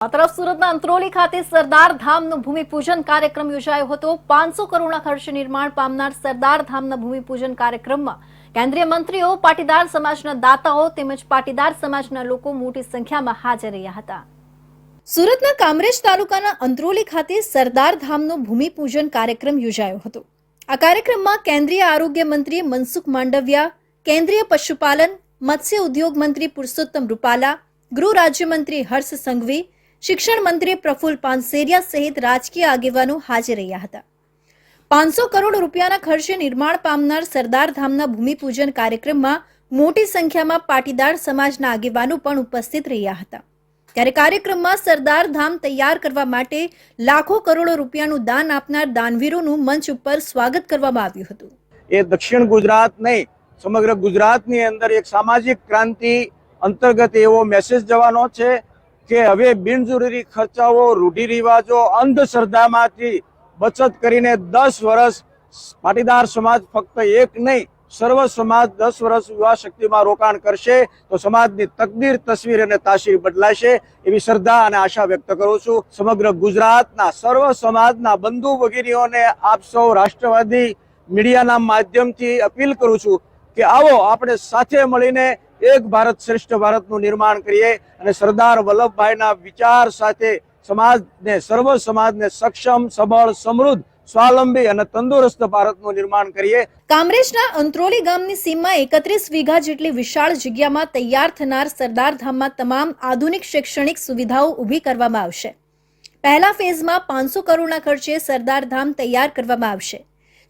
આ તરફ સુરતના અંત્રોલી ખાતે સરદાર ધામનો ભૂમિપૂજન કાર્યક્રમ યોજાયો હતો। 500 કરોડના ખર્ચે નિર્માણ પામનાર સરદાર ધામના ભૂમિપૂજન કાર્યક્રમમાં કેન્દ્રીય મંત્રીઓ, પાટીદાર સમાજના દાતાઓ તેમજ પાટીદાર સમાજના લોકો મોટી સંખ્યામાં હાજર રહ્યા હતા। સુરતના કામરેજ તાલુકાના અંત્રોલી ખાતે સરદાર ધામનો ભૂમિપૂજન કાર્યક્રમ યોજાયો હતો। આ કાર્યક્રમમાં કેન્દ્રીય આરોગ્ય મંત્રી મનસુખ માંડવિયા, કેન્દ્રીય પશુપાલન મત્સ્ય ઉદ્યોગ મંત્રી પુરુષોત્તમ રૂપાલા, ગૃહ રાજ્યમંત્રી હર્ષ સંઘવી, શિક્ષણ મંત્રી પ્રફુલ્લ પાનસેરિયા સહિત રાજકીય આગેવાનો હાજર રહ્યા હતા। 500 કરોડ રૂપિયાના ખર્ચે નિર્માણ પામનાર સરદાર ધામના ભૂમિપૂજન કાર્યક્રમમાં મોટી સંખ્યામાં પાટીદાર સમાજના આગેવાનો પણ ઉપસ્થિત રહ્યા હતા। ત્યારે કાર્યક્રમમાં સરદાર ધામ તૈયાર કરવા માટે લાખો કરોડો રૂપિયાનું દાન આપનાર દાનવીરોનું મંચ ઉપર સ્વાગત કરવામાં આવ્યું હતું। એ દક્ષિણ ગુજરાત નહીં, સમગ્ર ગુજરાતની અંદર એક સામાજિક ક્રાંતિ અંતર્ગત એવો મેસેજ જવાનો છે કે હવે બિનજરૂરી ખર્ચાઓ, રૂઢિરિવાજો, અંધશ્રદ્ધામાંથી બચત કરીને 10 વર્ષ પાટીદાર સમાજ ફક્ત એક નહીં સર્વ સમાજ 10 વર્ષ યુવા શક્તિમાં રોકાણ કરશે તો સમાજની તકદીર, તસવીર અને તાસીર બદલાશે એવી શ્રદ્ધા અને આશા વ્યક્ત કરું છું। સમગ્ર ગુજરાતના સર્વ સમાજના બંધુ ભગીનીઓને આપ સૌ રાષ્ટ્રવાદી મીડિયાના માધ્યમથી અપીલ કરું છું કે આવો આપણે સાથે મળીને એક ભારત શ્રેષ્ઠ ભારતનું નિર્માણ કરીએ અને સરદાર વલ્લભભાઈના વિચાર સાથે સમાજને, સર્વ સમાજને સક્ષમ, સબળ, સમૃદ્ધ, સ્વાવલંબી અને તંદુરસ્ત ભારતનું નિર્માણ કરીએ। કામરેજના અંત્રોલી ગામની સીમમાં 31 વીઘા જેટલી વિશાળ જગ્યામાં તૈયાર થનાર સરદાર ધામમાં તમામ આધુનિક શૈક્ષણિક સુવિધાઓ ઊભી કરવામાં આવશે। પહેલા ફેઝમાં 500 કરોડના ખર્ચે સરદાર ધામ તૈયાર કરવામાં આવશે,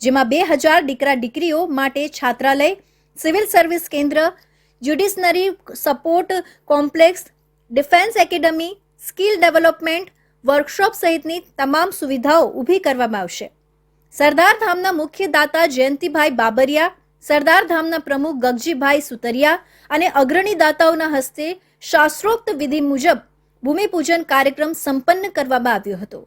જેમાં 2000 દીકરા દીકરીઓ માટે છાત્રાલય, સિવિલ સર્વિસ કેન્દ્ર, judiciary support complex, defence academy, skill development, workshop સહિતની તમામ સુવિધાઓ ઊભી કરવામાં આવશે। સરદાર ધામના મુખ્ય દાતા જયંતિભાઈ બાબરિયા, સરદાર ધામના પ્રમુખ ગગજીભાઈ સુતરિયા અને અગ્રણી દાતાઓના હસ્તે શાસ્ત્રોક્ત વિધિ મુજબ ભૂમિપૂજન કાર્યક્રમ સંપન્ન કરવામાં આવ્યો હતો।